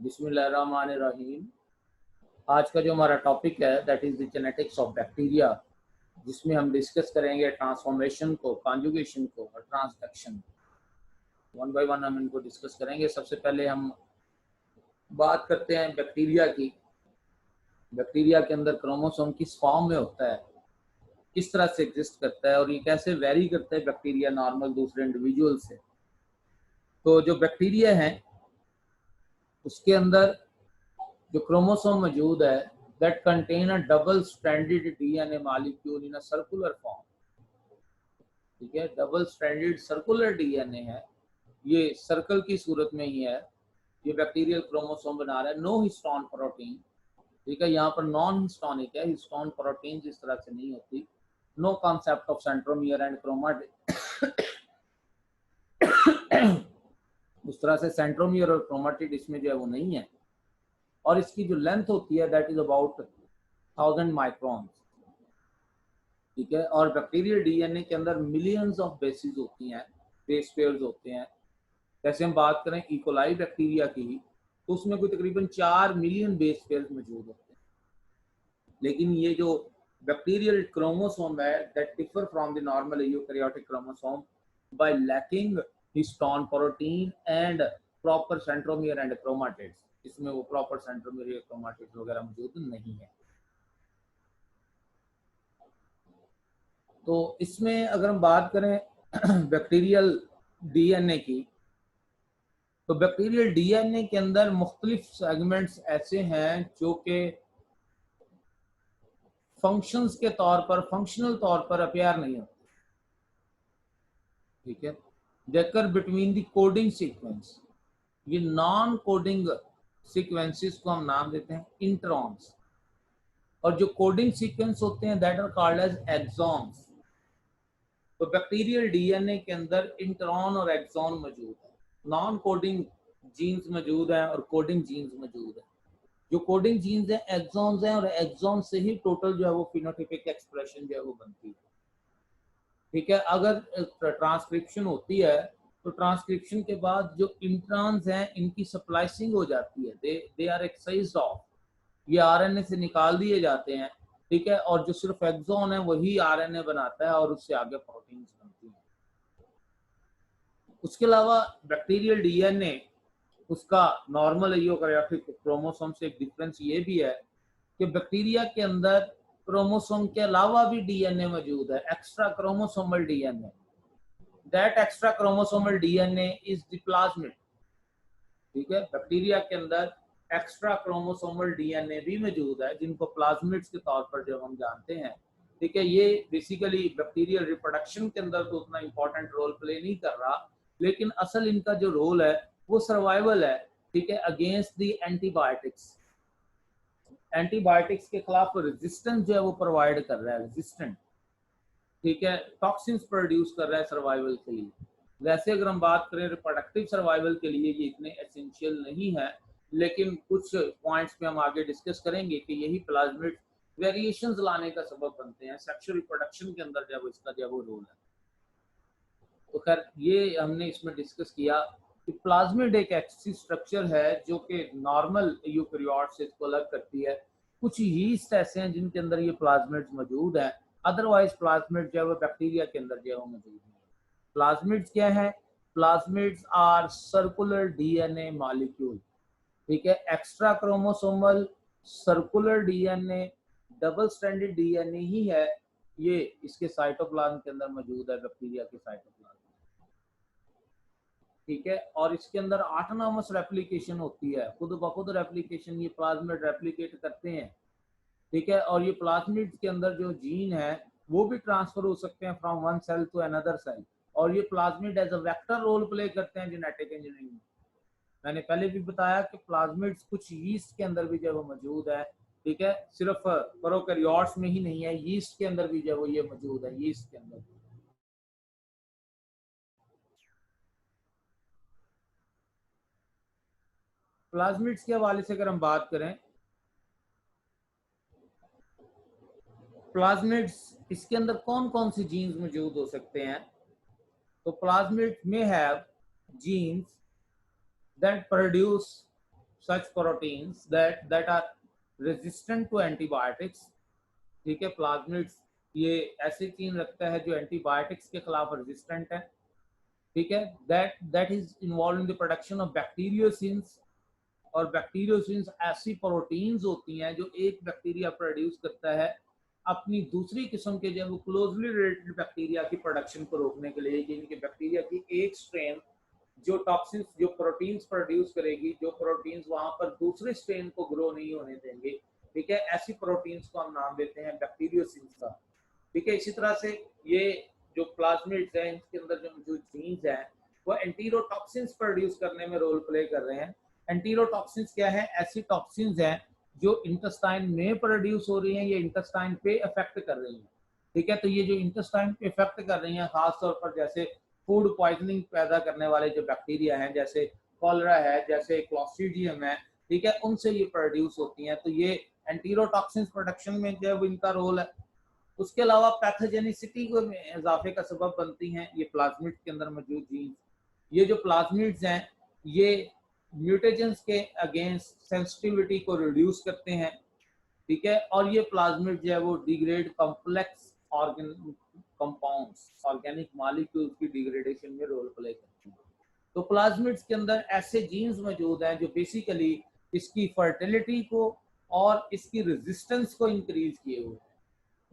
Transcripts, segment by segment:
बिस्मिल्लाहिर्रहमानिर्रहीम। आज का जो हमारा टॉपिक है that is the genetics of bacteria, जिसमें हम डिस्कस करेंगे ट्रांसफॉर्मेशन को, कॉन्जुगेशन को और ट्रांसडक्शन को। वन बाय वन हम इनको डिस्कस करेंगे। सबसे पहले हम बात करते हैं बैक्टीरिया की। बैक्टीरिया के अंदर क्रोमोसोम किस फॉर्म में होता है, किस तरह से एग्जिस्ट करता है और ये कैसे वेरी करता है बैक्टीरिया नॉर्मल दूसरे इंडिविजुअल से। तो जो बैक्टीरिया है उसके अंदर जो क्रोमोसोम मौजूद है that contain a double stranded DNA molecule in a circular form। ठीक है, डबल स्ट्रैंडेड सर्कुलर डीएनए है, ये सर्कल की सूरत में ही है। ये बैक्टीरियल क्रोमोसोम बना रहा है। नो हिस्टोन प्रोटीन, ठीक है, यहाँ पर नॉन हिस्टोनिक है, हिस्टोन प्रोटीन इस तरह से नहीं होती। No concept of centromere and chromatid उस तरह से सेंट्रोमियर और क्रोमाटिड इसमें जो है वो नहीं है। और इसकी जो लेंथ होती है दैट इज अबाउट 1000 माइक्रोन। ठीक है, और बैक्टीरियल डीएनए के अंदर मिलियंस ऑफ बेसिस होती हैं, बेस पेयर्स होते हैं। जैसे हम बात करें इकोलाई बैक्टीरिया की तो उसमें कोई तकरीबन 4 मिलियन बेस पेयर्स मौजूद होते हैं। लेकिन ये जो बैक्टीरियल क्रोमोसोम है that differ from the normal eukaryotic chromosome by lacking histone protein and proper centromere and chromatids. इसमें वो प्रॉपर सेंट्रोमियर क्रोमाटिड्स वगैरह मौजूद नहीं है। तो इसमें अगर हम बात करें बैक्टीरियल डीएनए की, तो बैक्टीरियल डीएनए के अंदर मुख्तलिफ सेगमेंट्स ऐसे हैं जो कि फंक्शंस के तौर पर, फंक्शनल तौर पर अपेयर नहीं होते। ठीक है, देकर बिटवीन द कोडिंग सीक्वेंस, ये नॉन कोडिंग सीक्वेंसेस को हम नाम देते हैं इंट्रॉन्स, और जो कोडिंग सीक्वेंस होते हैं that are called as exons. तो बैक्टीरियल डीएनए के अंदर इंट्रॉन और एक्सॉन मौजूद है। नॉन कोडिंग जीन्स मौजूद हैं और कोडिंग जीन्स मौजूद है। जो कोडिंग जीन्स हैं एक्सॉन्स हैं, और एक्सॉन से ही टोटल जो है वो फिनोटाइपिक एक्सप्रेशन जो है वो बनती है। ठीक है, अगर ट्रांसक्रिप्शन होती है तो ट्रांसक्रिप्शन के बाद जो इंट्रॉन्स हैं इनकी स्प्लाइसिंग हो जाती है, दे आर एक्साइज्ड ऑफ, ये आरएनए से निकाल दिए जाते हैं। ठीक है, और जो सिर्फ एक्सॉन है वही आरएनए बनाता है और उससे आगे प्रोटीन्स बनती हैं। उसके अलावा बैक्टीरियल डीएनए उसका नॉर्मल यूकैरियोटिक क्रोमोसोम से एक डिफरेंस ये भी है कि बैक्टीरिया के अंदर क्रोमोसोम के अलावा भी डीएनए मौजूद है, extra chromosomal DNA. That extra chromosomal DNA is the plasmid. ठीक है, बैक्टीरिया के अंदर एक्स्ट्रा क्रोमोसोमल डीएनए भी मौजूद है जिनको प्लाज्मिड्स के तौर पर जब हम जानते हैं। ठीक है, ये बेसिकली बैक्टीरियल रिप्रोडक्शन के अंदर तो उतना इंपॉर्टेंट रोल प्ले नहीं कर रहा, लेकिन असल इनका जो रोल है वो सर्वाइवल है। ठीक है, अगेंस्ट दी एंटीबायोटिक्स, एंटीबायोटिक्स के खिलाफ रेजिस्टेंस जो है वो प्रोवाइड कर रहा है, रेजिस्टेंट। ठीक है, टॉक्सिन्स प्रोड्यूस कर रहा है सर्वाइवल के लिए। वैसे अगर हम बात करें रिप्रोडक्टिव सर्वाइवल के लिए ये इतने एसेंशियल नहीं है, लेकिन कुछ पॉइंट्स पे हम आगे डिस्कस करेंगे कि यही प्लाज्मिड वेरिएशंस लाने का सबब बनते हैं सेक्सुअल रिप्रोडक्शन के अंदर जब इसका जब वो रोल है। तो खैर ये हमने इसमें डिस्कस किया कि प्लाज्मिड एक ऐसी स्ट्रक्चर है जो कि नॉर्मल यूकैरियोट से इसको अलग करती है। कुछ यीस्ट ऐसे हैं जिनके अंदर ये प्लाज्मिड्स मौजूद हैं, अदरवाइज प्लाज्मिड जो है वो बैक्टीरिया के अंदर जो है वो मौजूद नहीं है। प्लाज्मिड्स क्या है? Plasmids are circular DNA molecule. ठीक है, extra chromosomal circular DNA, double stranded DNA ही है, ये इसके साइटोप्लाज्म के अंदर मौजूद है, बैक्टीरिया के साइटोप्लाज्म। ठीक है, और इसके अंदर ऑटोनॉमस रेप्लिकेशन होती है, खुद ब खुद रेप्लिकेशन ये प्लाज्मिड रेप्लिकेट करते हैं। ठीक है, और ये प्लाज्मिड के अंदर जो जीन है वो भी ट्रांसफर हो सकते हैं from one cell to another cell, और ये plasmid as a vector role play करते हैं जेनेटिक इंजीनियरिंग में। मैंने पहले भी बताया कि प्लाज्मिड्स कुछ यीस्ट के अंदर भी जो वो मौजूद है। ठीक है, सिर्फ प्रोकैरियोट्स में ही नहीं है, यीस्ट के अंदर भी जो वो ये मौजूद है, यीस्ट के अंदर। प्लाज्मिड्स के हवाले से अगर हम बात करें, प्लाज्मिड्स इसके अंदर कौन कौन सी जीन्स मौजूद हो सकते हैं? तो प्लाज्मिड में have genes that produce such proteins that are resistant to antibiotics. ठीक है, प्लाज्मिड्स ये ऐसे जीन रखता है जो एंटीबायोटिक्स के खिलाफ रेजिस्टेंट है। ठीक है, that is involved in the production of bacteriocins, और बैक्टीरियोसिन्स ऐसी प्रोटीन्स होती हैं जो एक बैक्टीरिया प्रोड्यूस करता है अपनी दूसरी किस्म के जो क्लोजली रिलेटेड बैक्टीरिया की प्रोडक्शन को रोकने के लिए, यानी कि बैक्टीरिया की एक स्ट्रेन जो टॉक्सिन्स जो प्रोटीन्स प्रोड्यूस करेगी, जो प्रोटीन्स वहां पर दूसरे स्ट्रेन को ग्रो नहीं होने देंगे। ठीक है, ऐसी प्रोटीन्स को हम नाम देते हैं बैक्टीरियोसिन्स का। ठीक है, इसी तरह से ये जो प्लाज्मिड्स हैं इनके अंदर जो मौजूद जीन्स हैं वो एंटीरोटॉक्सिन्स प्रोड्यूस करने में रोल प्ले कर रहे हैं। एंटीरोटॉक्सिन्स क्या है? ऐसी टॉक्सिन्स हैं जो इंटेस्टाइन में प्रोड्यूस हो रही हैं, ये इंटेस्टाइन पे इफेक्ट कर रही हैं। ठीक है, तो ये जो इंटेस्टाइन पे इफेक्ट कर रही हैं, खास तौर पर जैसे फूड पॉइजनिंग पैदा करने वाले जो बैक्टीरिया हैं, जैसे कॉलरा है, जैसे क्लॉस्ट्रीडियम है, ठीक है, उनसे ये प्रोड्यूस होती हैं। तो ये एंटीरोटॉक्सिन्स प्रोडक्शन में जो है इनका रोल है। उसके अलावा पैथोजेनिसिटी को इजाफे का सबब बनती हैं ये प्लाज्मिड्स के अंदर मौजूद जीन्स। ये जो प्लाज्मिड्स हैं ये म्यूटेजेंस के अगेंस्ट सेंसिटिविटी को रिड्यूस करते हैं। ठीक है, और ये प्लाज्मिड जो है वो degrade complex compounds, organic molecules की डिग्रेडेशन में रोल प्ले करते हैं। तो प्लाज्मिड्स के अंदर ऐसे जीन्स मौजूद हैं जो बेसिकली इसकी फर्टिलिटी को और इसकी रेजिस्टेंस को इंक्रीज किए हुए हैं।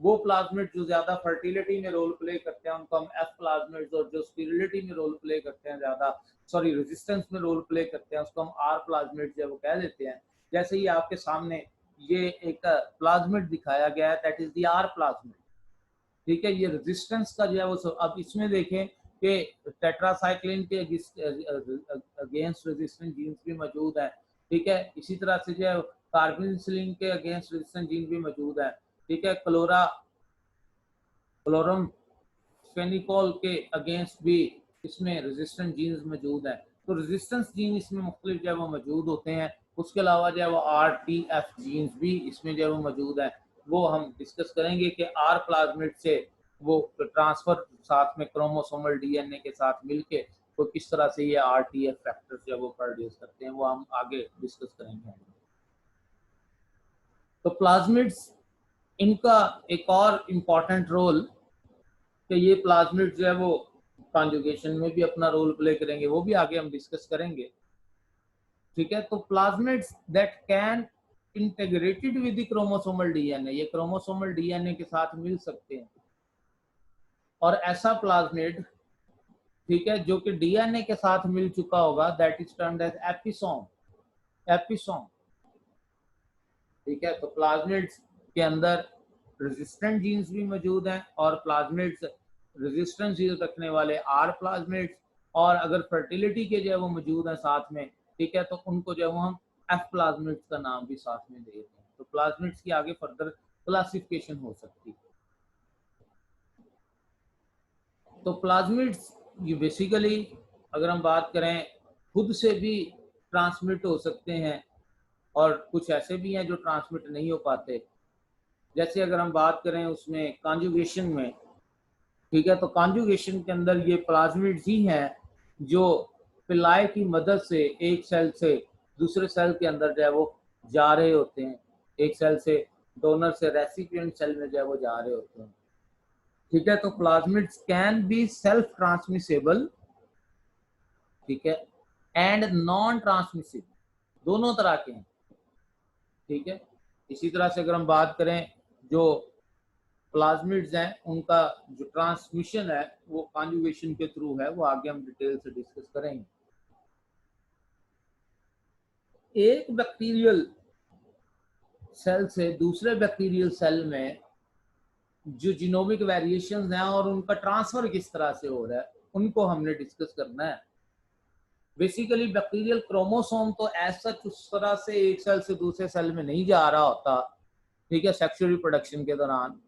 वो प्लाज्मिड जो ज्यादा फर्टिलिटी में रोल प्ले करते हैं उनको हम एफ प्लाज्मिड्स, और जो स्टेरिलिटी में रोल प्ले करते हैं रेजिस्टेंस में रोल प्ले करते हैं उसको हम आर प्लाज्मिड जो वो कह देते हैं। जैसे ही आपके सामने ये एक प्लाज्मिड दिखाया गया है, that is the R plasmid. ठीक है, ये रेजिस्टेंस का जो है वो अब इसमें देखें कि टेट्रासाइक्लिन के अगेंस्ट रेजिस्टेंट जीन्स भी मौजूद है। ठीक है, इसी तरह से जो है कार्बोनिसिलिन के अगेंस्ट रेजिस्टेंट जीन भी मौजूद है। ठीक है, क्लोरम फेनिकोल के अगेंस्ट भी इसमें रेजिस्टेंट जीन्स मौजूद हैं। तो रेजिस्टेंस जीन इसमें मुख्तलिफ जो है वो मौजूद होते हैं। उसके अलावा जो है वो RTF जीन्स भी इसमें जो है वो मौजूद है। वो हम डिस्कस करेंगे कि आर प्लाज्मिड से वो ट्रांसफर साथ में क्रोमोसोमल DNA के साथ मिलके तो किस तरह से ये RTF फैक्टर्स जो है वो प्रोड्यूस करते हैं, वो हम आगे डिस्कस करेंगे। तो प्लाज्मिड्स इनका एक और इम्पॉर्टेंट रोल कि ये प्लाज्मिड जो है वो कॉन्जुगेशन में भी अपना रोल प्ले करेंगे, वो भी आगे हम डिस्कस करेंगे। ठीक है, तो plasmids that can integrated with the chromosomal DNA, ये क्रोमोसोमल DNA के साथ मिल सकते हैं। और ऐसा प्लाज्मिड, ठीक है, जो कि DNA के साथ मिल चुका होगा, that is termed as episome. ठीक है, तो प्लाज्मिड्स के अंदर रेजिस्टेंट जीन्स भी मौजूद हैं और प्लाज्मिड्स रेजिस्टेंट जीन रखने वाले आर प्लाज्मिड्स, और अगर फर्टिलिटी के जो है वो मौजूद हैं साथ में, ठीक है, तो उनको जो है वो हम एफ प्लाज्मिड्स का नाम भी साथ में देते हैं। तो प्लाज्मिड्स की आगे फर्दर क्लासिफिकेशन हो सकती है। तो प्लाज्मिड्स ये बेसिकली अगर हम बात करें खुद से भी ट्रांसमिट हो सकते हैं और कुछ ऐसे भी हैं जो ट्रांसमिट नहीं हो पाते। जैसे अगर हम बात करें उसमें कॉन्जुगेशन में, ठीक है, तो कॉन्जुगेशन के अंदर ये प्लाज्मिड्स ही हैं जो पिलाई की मदद से एक सेल से दूसरे सेल के अंदर जो है वो जा रहे होते हैं, एक सेल से डोनर से रेसिपिएंट सेल में जो है वो जा रहे होते हैं। ठीक है, तो plasmids can be self transmissible, ठीक है, एंड नॉन ट्रांसमिसिबल, दोनों तरह के हैं। ठीक है, इसी तरह से अगर हम बात करें जो प्लाज्मिड्स हैं उनका जो ट्रांसमिशन है वो कॉन्जुगेशन के थ्रू है, वो आगे हम डिटेल से डिस्कस करेंगे। एक बैक्टीरियल सेल से दूसरे बैक्टीरियल सेल में जो जीनोमिक वेरिएशंस हैं और उनका ट्रांसफर किस तरह से हो रहा है उनको हमने डिस्कस करना है। बेसिकली बैक्टीरियल क्रोमोसोम तो ऐसा उस तरह से एक सेल से दूसरे सेल में नहीं जा रहा होता, ठीक है, सेक्सुअल रिप्रोडक्शन के दौरान।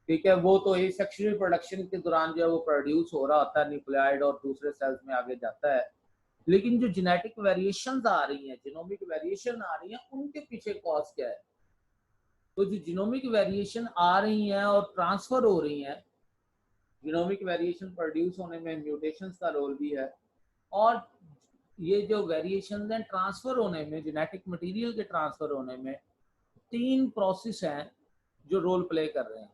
ठीक है, वो तो एक सेक्सुअल रिप्रोडक्शन के दौरान जो है वो प्रोड्यूस हो रहा होता है न्यूक्लियाइड और दूसरे सेल्स में आगे जाता है। लेकिन जो जेनेटिक वेरिएशंस आ रही हैं, जीनोमिक वेरिएशन आ रही हैं, उनके पीछे कॉज क्या है? तो जो जीनोमिक वेरिएशन आ रही हैं और ट्रांसफर हो रही हैं, जीनोमिक वेरिएशन प्रोड्यूस होने में म्यूटेशंस का रोल भी है, और ये जो वेरिएशन हैं ट्रांसफर होने में, जेनेटिक मटेरियल के ट्रांसफर होने में 3 प्रोसेस हैं जो रोल प्ले कर रहे हैं।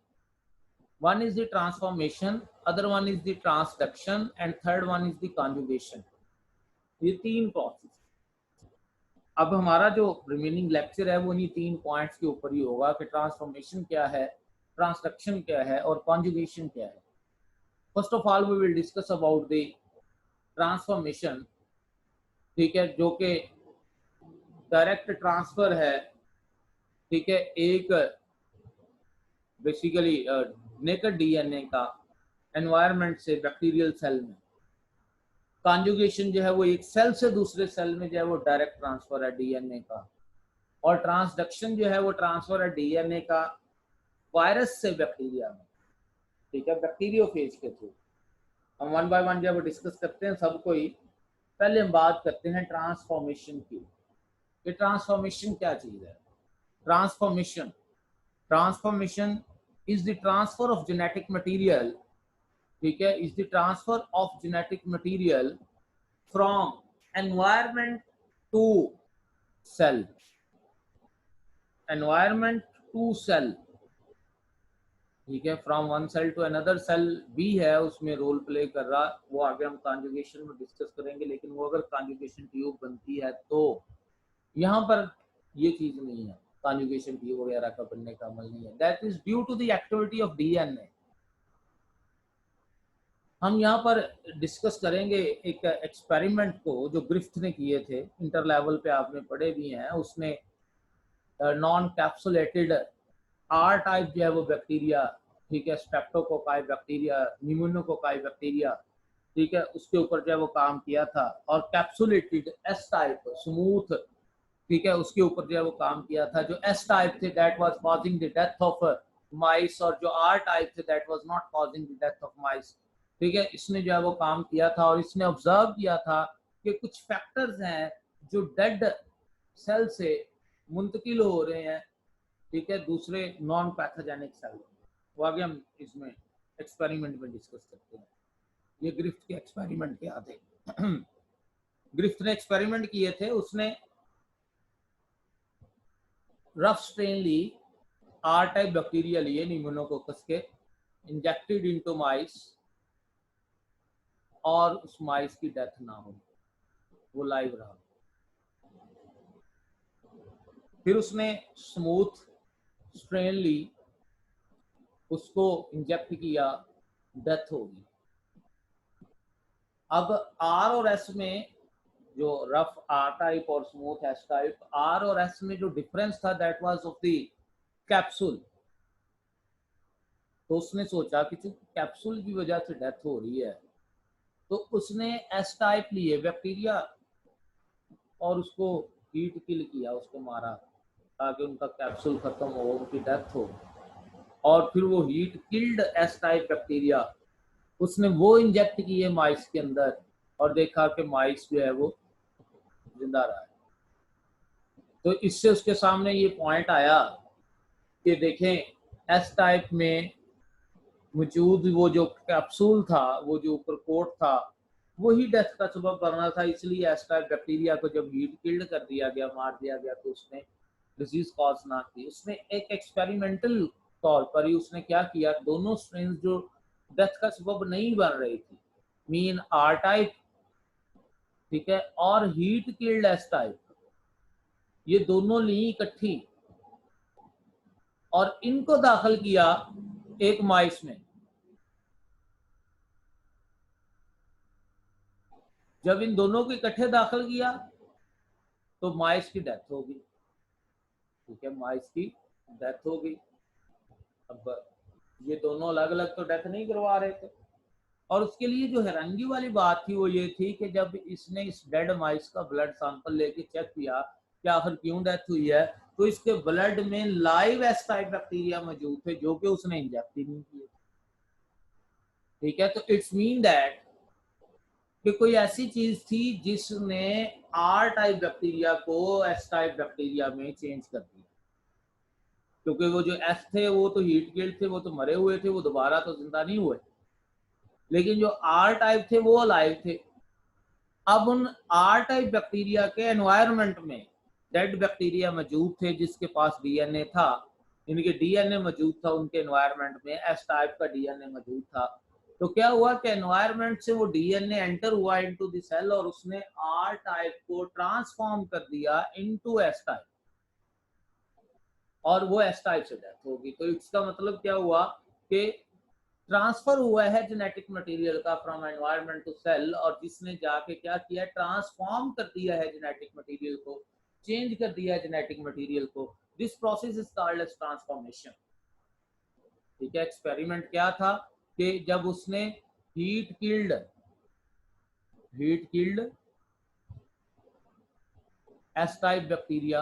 One is the transformation, other one is the transduction and third one is the conjugation. ये 3 प्रोसेस। अब हमारा जो रिमेनिंग लेक्चर है वो इन्हीं 3 पॉइंट्स के ऊपर ही होगा कि ट्रांसफॉर्मेशन क्या है, ट्रांसडक्शन क्या है और कॉन्जुगेशन क्या है। First of all we will discuss about the transformation, ठीक है, जो कि डायरेक्ट ट्रांसफर है, ठीक है, एक बेसिकली नेकेड डीएनए का एनवायरनमेंट से बैक्टीरियल सेल में। कॉन्जुगेशन जो है वो एक सेल से दूसरे सेल में जो है वो डायरेक्ट ट्रांसफर है डीएनए का, और ट्रांसडक्शन जो है वो ट्रांसफर है डीएनए का वायरस से बैक्टीरिया में, ठीक है, बैक्टीरियोफेज के थ्रू। हम वन बाय वन जब डिस्कस करते हैं सबको ही, पहले हम बात करते हैं ट्रांसफॉर्मेशन की। ये ट्रांसफॉर्मेशन क्या चीज है? Transformation transformation is the transfer of genetic material, ठीक है, is the transfer of genetic material from environment to cell, environment to cell, ठीक है, from one cell to another cell भी है उसमें रोल प्ले कर रहा, वो आगे हम कॉन्जुगेशन में डिस्कस करेंगे। लेकिन वो अगर कॉन्जुगेशन ट्यूब बनती है तो यहाँ पर ये चीज नहीं है, कॉन्जुगेशन ट्यूब वगैरह का बनने का अमल नहीं है। That is due to the activity of DNA. हम यहाँ पर डिस्कस करेंगे एक एक्सपेरिमेंट को जो ग्रिफ्थ ने किए थे, इंटर लेवल पे आपने पढ़े भी हैं। उसने नॉन कैप्सुलेटेड आर टाइप जो है वो बैक्टीरिया, ठीक है, स्ट्रेप्टोकोकाई बैक्टीरिया, निमोनोकोकाई बैक्टीरिया, ठीक है, उसके ऊपर जो है वो काम किया था। और कैप्सुलेटेड एस टाइप स्मूथ, ठीक है, उसके ऊपर जो है वो काम किया था। जो एस टाइप थे that was causing the death of mice, और जो आर टाइप थे that was not causing the death of mice, ठीक है। इसने जो है वो काम किया था और इसने ऑब्जर्व किया था कि कुछ फैक्टर्स हैं जो डेड सेल से मुंतकिल हो रहे हैं, ठीक है, दूसरे नॉन पैथोजेनिक सेल। वो आगे हम इसमें एक्सपेरिमेंट में डिस्कस करते हैं। ये ग्रिफ्ट के एक्सपेरिमेंट क्या थे? ग्रिफ्ट ने एक्सपेरिमेंट किए थे। उसने रफ स्ट्रेन ली, आर टाइप बैक्टीरिया लिए निमोनोकोकस के, इंजेक्टेड इनटू माइस, और उस माइस की डेथ ना हो, वो लाइव रहा। फिर उसने स्मूथ स्ट्रेन ली, उसको इंजेक्ट किया, डेथ होगी। अब आर और एस में जो रफ आर टाइप और स्मूथ एस टाइप, आर और एस में जो डिफरेंस था that was of the capsule. तो उसने सोचा कि कैप्सूल की वजह से डेथ हो रही है, तो उसने एस टाइप लिए बैक्टीरिया और उसको हीट किल किया, उसको मारा ताकि उनका कैप्सूल खत्म हो, उनकी डेथ हो। और फिर वो heat killed S type bacteria उसने वो इंजेक्ट किए माइस के अंदर, और देखा कि माइस जो है वो जिंदा रहा है। तो इससे उसके सामने ये पॉइंट आया कि देखें एस टाइप में मौजूद वो जो कैप्सूल था, वो जो ऊपर कोट था, वही डेथ का सबब बनना था। इसलिए एस टाइप बैक्टीरिया को जब हीट किल्ड कर दिया गया, मार दिया गया, तो उसने डिजीज कॉज ना की। उसने एक एक्सपेरिमेंटल तौर पर ही उसने क्या किया, दोनों स्ट्रेन जो डेथ का सबब नहीं बन रही थी, मीन आर टाइप, ठीक है, और हीट किल्ड एस टाइप, ये दोनों ली इकट्ठी और इनको दाखिल किया एक माइस में। जब इन दोनों को इकट्ठे दाखिल किया तो माइस की डेथ हो गई, ठीक है, माइस की डेथ हो गई। अब ये दोनों अलग अलग तो डेथ नहीं करवा रहे थे, और उसके लिए जो हैरानगी वाली बात थी वो ये थी कि जब इसने इस डेड माइस का ब्लड सैंपल लेके चेक किया कि आखिर क्यों डेथ हुई है, तो इसके ब्लड में लाइव एस टाइप बैक्टीरिया मौजूद थे जो कि उसने इंजेक्ट ही नहीं किए, ठीक है। तो इट्स मीन दैट कि कोई ऐसी चीज थी जिसने आर टाइप बैक्टीरिया को एस टाइप बैक्टीरिया में चेंज कर दिया, क्योंकि वो जो एस थे वो तो हीट किल्ड थे, वो तो मरे हुए थे, वो दोबारा तो जिंदा नहीं हुए। लेकिन जो आर टाइप थे वो अलाइव थे। अब उन आर टाइप बैक्टीरिया के एनवायरनमेंट में डेड बैक्टीरिया मौजूद थे जिसके पास डीएनए था, इनके डीएनए मौजूद था उनके एनवायरनमेंट में, एस टाइप का डीएनए मौजूद था। तो क्या हुआ कि एनवायरनमेंट से वो डीएनए एंटर हुआ इनटू द सेल और उसने आर टाइप को ट्रांसफॉर्म कर दिया इनटू एस टाइप, और वो एस टाइप से डेथ होगी। तो इसका मतलब क्या हुआ कि ट्रांसफर हुआ है जेनेटिक मटेरियल का फ्रॉम एनवायरनमेंट टू सेल, और जिसने जाके क्या किया, ट्रांसफॉर्म कर दिया है जेनेटिक मटेरियल को, चेंज कर दिया है जेनेटिक मटेरियल को। This process is called as transformation. ठीक है, एक्सपेरिमेंट क्या था कि जब उसने heat killed S type bacteria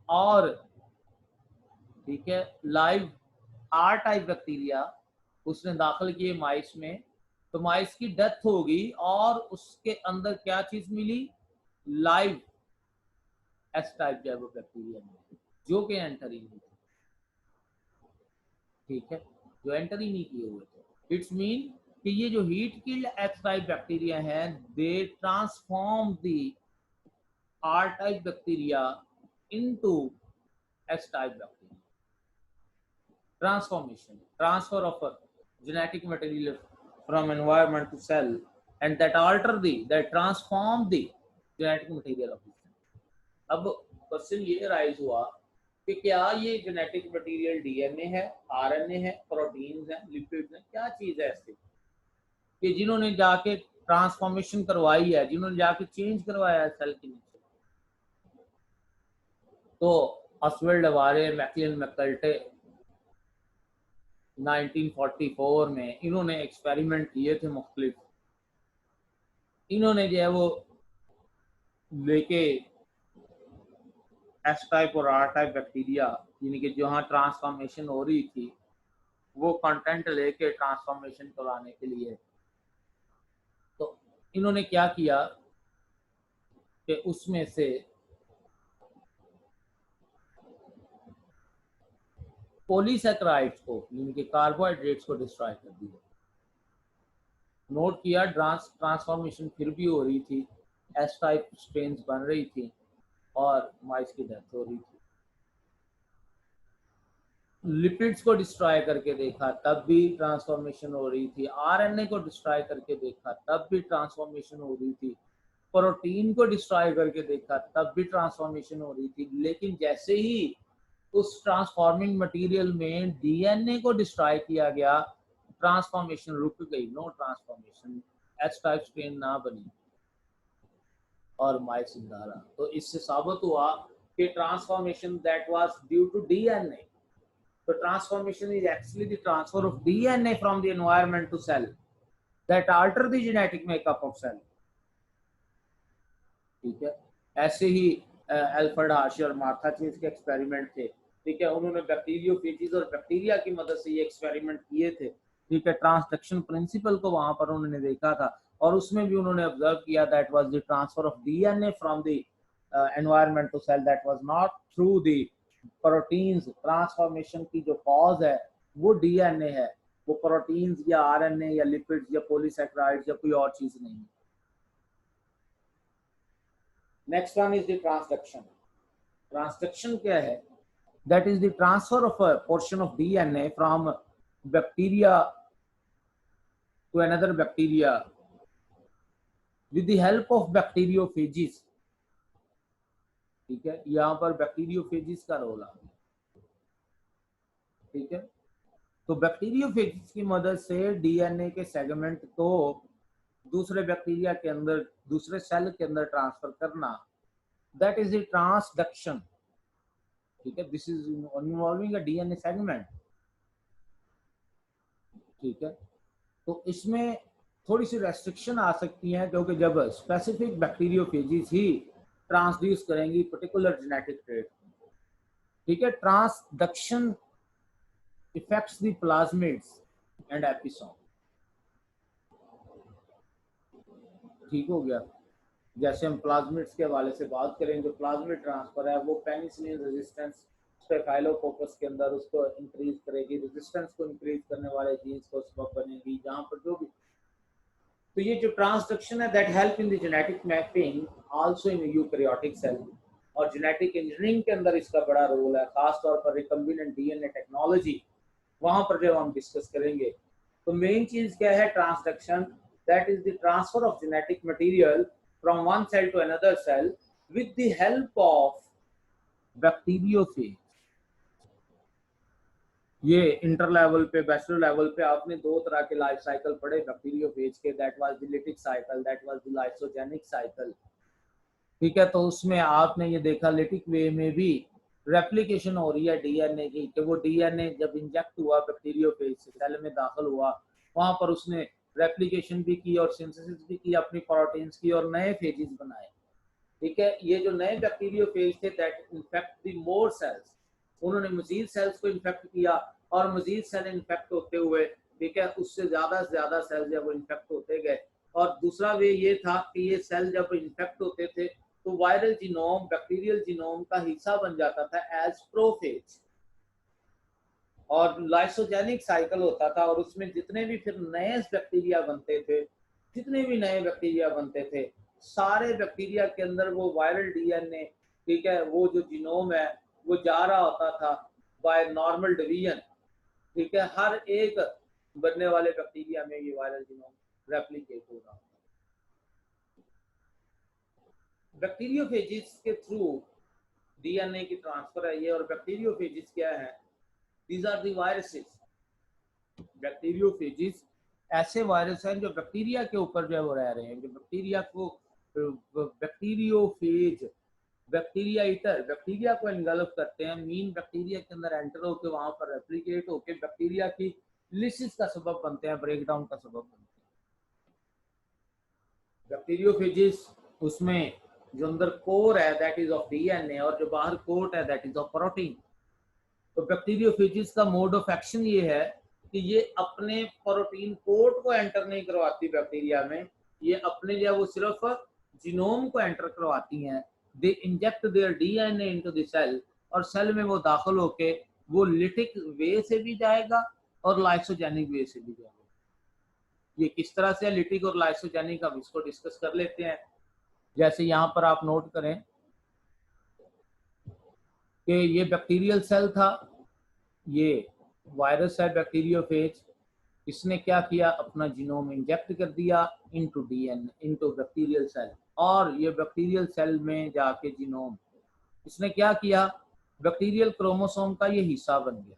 और ठीक है लाइव आर टाइप बैक्टीरिया उसने दाखिल किए माइस में, तो माइस की डेथ हो गई और उसके अंदर क्या चीज मिली, लाइव एस टाइप जैव बैक्टीरिया मिली, जो कि एंटर ही नहीं थे। ठीक है, जो एंटर ही नहीं किए हुए थे। इट्स मीन कि ये जो heat killed S type bacteria है, they transform the R type bacteria into S type bacteria. Transformation, transfer of a genetic material from environment to cell, and that alter that transform the genetic material of the cell. अब question ये rise हुआ कि क्या ये genetic material DNA है, RNA है, proteins है, lipids है, क्या चीज है ऐसी कि जिन्होंने जाके ट्रांसफॉर्मेशन करवाई है, जिन्होंने जाके चेंज करवाया है सेल के नीचे। तो ऑसवेल्ड वारे, मैकलिन मैकल्टे 1944 में इन्होंने एक्सपेरिमेंट किए थे मुख्तलिफ। इन्होंने जो है वो लेके एस टाइप और आर टाइप बैक्टीरिया, यानी कि जहाँ ट्रांसफॉर्मेशन हो रही थी, वो कंटेंट लेके ट्रांसफॉर्मेशन कराने के लिए, तो इन्होंने क्या किया कि उसमें से पॉलीसैकेराइड्स को, यानी कि कार्बोहाइड्रेट्स को डिस्ट्रॉय कर दिया। नोट किया ट्रांसफॉर्मेशन फिर भी हो रही थी, एस टाइप स्ट्रेन्स बन रही थी और माइस की डेथ हो रही थी। लिपिड्स को डिस्ट्रॉय करके देखा तब भी ट्रांसफॉर्मेशन हो रही थी, आरएनए को डिस्ट्रॉय करके देखा तब भी ट्रांसफॉर्मेशन हो रही थी, प्रोटीन को डिस्ट्रॉय करके देखा तब भी ट्रांसफॉर्मेशन हो रही थी। लेकिन जैसे ही उस ट्रांसफॉर्मिंग मटेरियल में डीएनए को डिस्ट्रॉय किया गया, ट्रांसफॉर्मेशन रुक गई, no transformation, H type strain ना बनी और माइस जिंदा रहा। तो इससे साबित हुआ कि transformation that was due to DNA. So transformation is actually the transfer of DNA from the environment to cell that alter the genetic makeup of cell. ठीक है, ऐसे ही एल्फ्रेड हार्शी और मार्था चेज के एक्सपेरिमेंट थे। ठीक है, उन्होंने बैक्टीरियोफेजेस और बैक्टीरिया की मदद से ये एक्सपेरिमेंट किए थे। ठीक है, ट्रांसडक्शन प्रिंसिपल को वहां पर उन्होंने देखा था और उसमें भी उन्होंने ऑब्जर्व किया that was the transfer of DNA from the environment to cell, that was not through the proteins. Transformation की जो कॉज है वो डीएनए है, वो प्रोटीन्स या आरएनए या लिपिड्स या पॉलीसैकेराइड्स या कोई और चीज नहीं है। Next one is the transduction. Transduction क्या है? That is the transfer of a portion of DNA from bacteria to another bacteria with the help of bacteriophages. ठीक है, यहाँ पर बैक्टीरियोफेजेस का रोल आ गया। ठीक है, तो बैक्टीरियोफेजेस की मदद से डीएनए के सेगमेंट को दूसरे बैक्टीरिया के अंदर, दूसरे सेल के अंदर ट्रांसफर करना, दैट इज द ट्रांसडक्शन। ठीक है, this is involving a DNA segment. ठीक है, तो इसमें थोड़ी सी रेस्ट्रिक्शन आ सकती है क्योंकि जब स्पेसिफिक बैक्टीरियोफेजेस ही ट्रांसड्यूस करेंगी पर्टिकुलर जेनेटिक ट्रेट। ठीक है, transduction effects the plasmids and episome. ठीक हो गया, जैसे हम प्लाज्मिड्स के हवाले से बात करें, जो प्लाज्मिड ट्रांसफर है वो पेनिसिलिन रेजिस्टेंस स्टेफाइलोकोकस के अंदर उसको इंक्रीज करेगी, रेजिस्टेंस को इंक्रीज करने वाले जीन्स को सबब बनेगी, जहाँ पर जो भी तो ये जो ट्रांसडक्शन है that help in the genetic mapping also in eukaryotic cell, और जेनेटिक इंजीनियरिंग के अंदर इसका बड़ा रोल है, खास तौर पर रिकम्बिनेंट डीएनए टेक्नोलॉजी, वहां पर जब हम डिस्कस करेंगे। तो मेन चीज क्या है transduction, that is the transfer of genetic material from one cell to another cell with the help of bacteriophage. ये इंटर लेवल पे बैचलर लेवल पे आपने दो तरह के लाइफ साइकिल पढ़े बैक्टीरियोफेज के, that was the lytic cycle, that was the lysogenic cycle. ठीक है, तो उसमें आपने ये देखा लिटिक वे में भी रेप्लिकेशन हो रही है डीएनए की, कि वो डीएनए जब इंजेक्ट हुआ बैक्टीरियोफेज से सेल में दाखिल हुआ, वहां पर उसने रेप्लिकेशन भी की और सिंथेसिस भी की अपनी प्रोटीन्स की, और नए फेजेस बनाए। ठीक है, ये जो नए बैक्टीरियोफेज थे that infect the more cells, उन्होंने मजीद सेल्स को इन्फेक्ट किया, और मजीद सेल इन्फेक्ट होते हुए, ठीक है, उससे ज्यादा से ज्यादा सेल जब इन्फेक्ट होते गए। और दूसरा वे ये था कि ये सेल जब इन्फेक्ट होते थे तो वायरल जीनोम बैक्टीरियल जीनोम का हिस्सा बन जाता था एज प्रोफेज, और लाइसोजेनिक साइकिल होता था, और उसमें जितने भी फिर नए बैक्टीरिया बनते थे, जितने भी नए बैक्टीरिया बनते थे, सारे बैक्टीरिया के अंदर वो वायरल डीएनए, ठीक है, वो जो जीनोम है वो जा रहा होता था बाय नॉर्मल डिवीजन। ठीक है, हर एक बनने वाले बैक्टीरिया में ये वायरल जीनोम रेप्लिकेट हो रहा था। बैक्टीरियोफेजिस के थ्रू डीएनए की ट्रांसफर है ये, और बैक्टीरियोफेजिस क्या है, these are the viruses. Bacteriophages ऐसे वायरस हैं जो बैक्टीरिया के ऊपर जो वो रह रहे हैं, जो बैक्टीरिया को बैक्टीरियोफेज, बैक्टीरिया ईटर, बैक्टीरिया को इनगल्फ करते हैं, मीन बैक्टीरिया के अंदर एंटर होकर वहां पर रेप्लिकेट होकर बैक्टीरिया की लिसिस का सबब बनते हैं, ब्रेकडाउन का सबब बनते हैं। बैक्टीरियोफेजिस उसमें जो अंदर कोर है दैट इज ऑफ डीएनए, और जो बाहर कोट है दैट इज ऑफ प्रोटीन। तो बैक्टीरियोफेजिस का मोड ऑफ एक्शन ये है कि ये अपने प्रोटीन कोट को एंटर नहीं करवाती बैक्टीरिया में, ये अपने जो वो सिर्फ जीनोम को एंटर करवाती हैं। They inject their DNA into the cell, और सेल में वो दाखिल होके वो लिटिक वे से भी जाएगा और लाइसोजेनिक वे से भी जाएगा। ये किस तरह से लिटिक और लाइसोजेनिक, हम इसको डिस्कस कर लेते हैं। जैसे यहाँ पर आप नोट करें कि ये बैक्टीरियल सेल था, ये वायरस है बैक्टीरियोफेज, इसने क्या किया, अपना जीनोम इंजेक्ट कर दिया into DNA into bacterial cell, और ये बैक्टीरियल सेल में जाके जीनोम इसने क्या किया, बैक्टीरियल क्रोमोसोम का ये हिस्सा बन गया।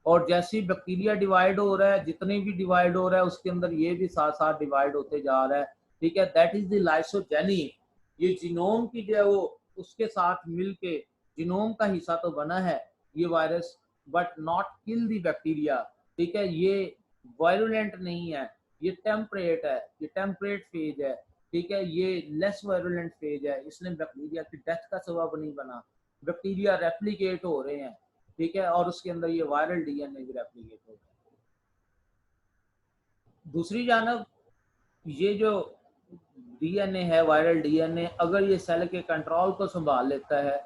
और जैसे ही बैक्टीरिया डिवाइड हो रहा है, जितने भी डिवाइड हो रहा है उसके अंदर ये भी साथ साथ डिवाइड होते जा रहा है। ठीक है, दैट इज द लाइसोजेनिक। ये जीनोम की जो है वो उसके साथ मिलके जीनोम का हिस्सा तो बना है ये virus, but not kill the bacteria. ठीक है, ये वायरुलेंट नहीं है, ये टेम्परेट है, ये टेम्परेट फेज है। ठीक है, ये लेस वायरुलेंट फेज है, इसने बैक्टीरिया की डेथ का सबब नहीं बना, बैक्टीरिया रेप्लिकेट हो रहे हैं। ठीक है, और उसके अंदर ये वायरल डीएनए भी रेप्लिकेट हो गया। दूसरी जानब ये जो डीएनए है, वायरल डीएनए, अगर ये सेल के कंट्रोल को संभाल लेता है,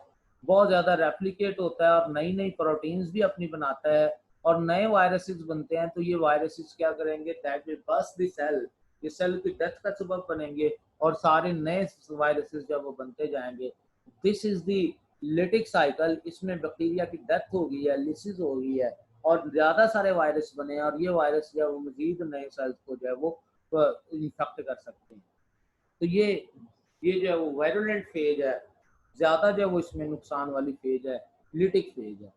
बहुत ज़्यादा रेप्लिकेट होता है और नई नई प्रोटीन्स भी अपनी बनाता है और नए वायरसेस बनते हैं, तो ये वायरसेस क्या करेंगे, that will burst the cell, ये सेल की डेथ का सबब बनेंगे और सारे नए वायरसेस जब वो बनते जाएंगे। This is the lytic cycle. इसमें बैक्टीरिया की डेथ हो गई है, लिसिस हो गई है, और ज़्यादा सारे वायरस बने, और ये वायरस जो है वो मजीद नए सेल्स को जो है वो इन्फेक्ट कर सकते हैं। तो ये जो है वो वायरुलेंट फेज है, ज़्यादा जो है वो इसमें नुकसान वाली फेज है, लिटिक फेज है।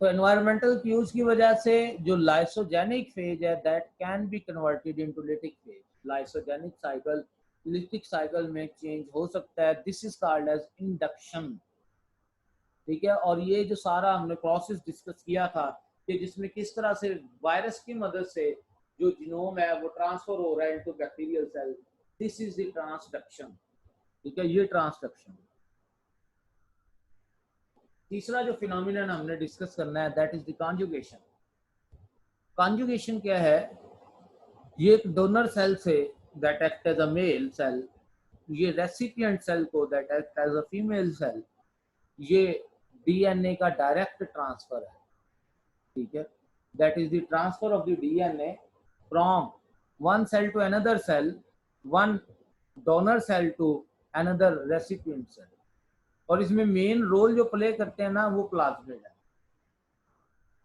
तो एनवायरमेंटल क्यूज की वजह से जो लाइसोजेनिक फेज है that can be converted into lytic phage. Lysogenic cycle lytic cycle में चेंज हो सकता है। This is called as induction. ठीक है, और ये जो सारा हमने प्रोसेस डिस्कस किया था कि जिसमें किस तरह से वायरस की मदद से जो जीनोम है वो ट्रांसफर हो रहा है into bacterial cell, this is the transduction. ठीक है, ये ट्रांसडक्शन। तीसरा जो फिनोमिनन हमने डिस्कस करना है that is the conjugation. Conjugation क्या है, ये एक डोनर सेल से that act as a male cell, ये रेसिपिएंट सेल को that act as a female cell, ये डीएनए का डायरेक्ट ट्रांसफर है। ठीक है, that is the transfer of the DNA from one cell to another cell, one donor cell to another recipient cell। और इसमें main role जो play करते हैं ना वो प्लाज्मिड है,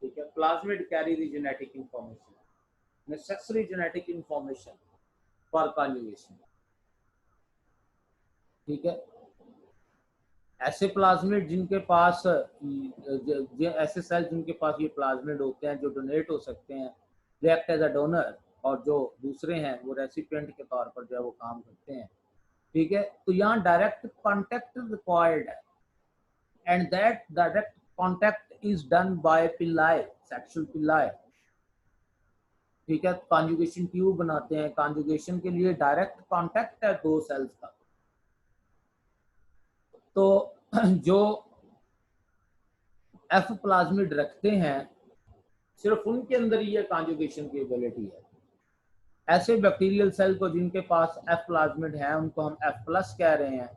ठीक है। Plasmid carry the genetic information, necessary genetic information for conjugation, ठीक है। ऐसे प्लाज्मिड जिनके पास ऐसे सेल जिनके पास ये प्लाज्मिड होते हैं जो डोनेट हो सकते हैं, they act as a donor, और जो दूसरे हैं वो रेसिपिएंट के तौर पर जो है वो काम करते हैं, ठीक है। तो यहाँ डायरेक्ट कॉन्टैक्ट रिक्वायर्ड है, and that direct contact is done by Pillai, sexual Pillai, ठीक है। कॉन्जुगेशन ट्यूब बनाते हैं, कॉन्जुगेशन के लिए डायरेक्ट कॉन्टैक्ट है दो सेल्स का। तो जो एफ प्लाज्मिड रखते हैं सिर्फ उनके अंदर ही ये कॉन्जुगेशन की एबिलिटी है। ऐसे बैक्टीरियल सेल को जिनके पास एफ प्लाज्मिड है उनको हम एफ प्लस कह रहे हैं,